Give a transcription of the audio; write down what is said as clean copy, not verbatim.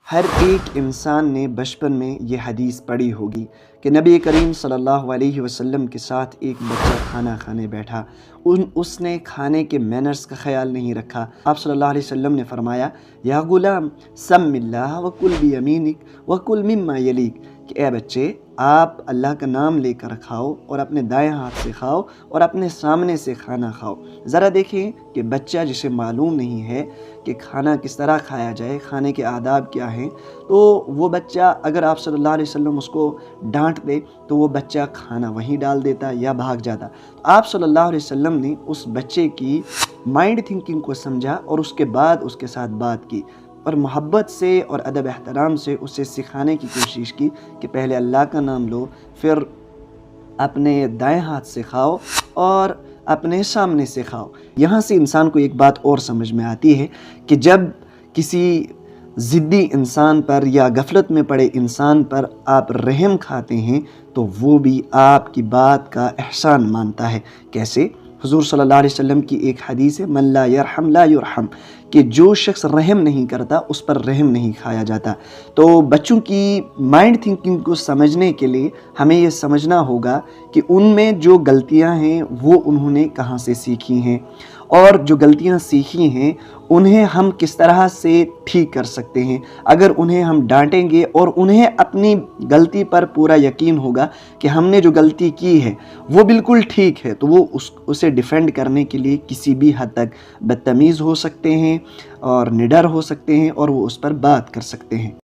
ہر ایک انسان نے بچپن میں یہ حدیث پڑھی ہوگی کہ نبی کریم صلی اللہ علیہ وسلم کے ساتھ ایک بچہ کھانا کھانے بیٹھا۔ اس نے کھانے کے مینرز کا خیال نہیں رکھا۔ آپ صلی اللہ علیہ وسلم نے فرمایا یا غلام سم اللہ وکل بیمینک وکل مما یلیک، کہ اے بچے آپ اللہ کا نام لے کر کھاؤ اور اپنے دائیں ہاتھ سے کھاؤ اور اپنے سامنے سے کھانا کھاؤ۔ ذرا دیکھیں کہ بچہ جسے معلوم نہیں ہے کہ کھانا کس طرح کھایا جائے، کھانے کے آداب کیا ہیں، تو وہ بچہ اگر آپ صلی اللہ علیہ وسلم اس کو ڈانٹ دے تو وہ بچہ کھانا وہیں ڈال دیتا یا بھاگ جاتا۔ تو آپ صلی اللہ علیہ وسلم نے اس بچے کی مائنڈ تھنکنگ کو سمجھا اور اس کے بعد اس کے ساتھ بات کی اور محبت سے اور ادب احترام سے اسے سکھانے کی کوشش کی کہ پہلے اللہ کا نام لو، پھر اپنے دائیں ہاتھ سے کھاؤ اور اپنے سامنے سے کھاؤ۔ یہاں سے انسان کو ایک بات اور سمجھ میں آتی ہے کہ جب کسی ضدی انسان پر یا غفلت میں پڑے انسان پر آپ رحم کھاتے ہیں تو وہ بھی آپ کی بات کا احسان مانتا ہے۔ کیسے؟ حضور صلی اللہ علیہ وسلم کی ایک حدیث ہے من لا یرحم لا یرحم، کہ جو شخص رحم نہیں کرتا اس پر رحم نہیں کھایا جاتا۔ تو بچوں کی مائنڈ تھنکنگ کو سمجھنے کے لیے ہمیں یہ سمجھنا ہوگا کہ ان میں جو غلطیاں ہیں وہ انہوں نے کہاں سے سیکھی ہیں، اور جو غلطیاں سیکھی ہیں انہیں ہم کس طرح سے ٹھیک کر سکتے ہیں۔ اگر انہیں ہم ڈانٹیں گے اور انہیں اپنی غلطی پر پورا یقین ہوگا کہ ہم نے جو غلطی کی ہے وہ بالکل ٹھیک ہے، تو وہ اسے ڈیفینڈ کرنے کے لیے کسی بھی حد تک بدتمیز ہو سکتے ہیں اور نڈر ہو سکتے ہیں اور وہ اس پر بات کر سکتے ہیں۔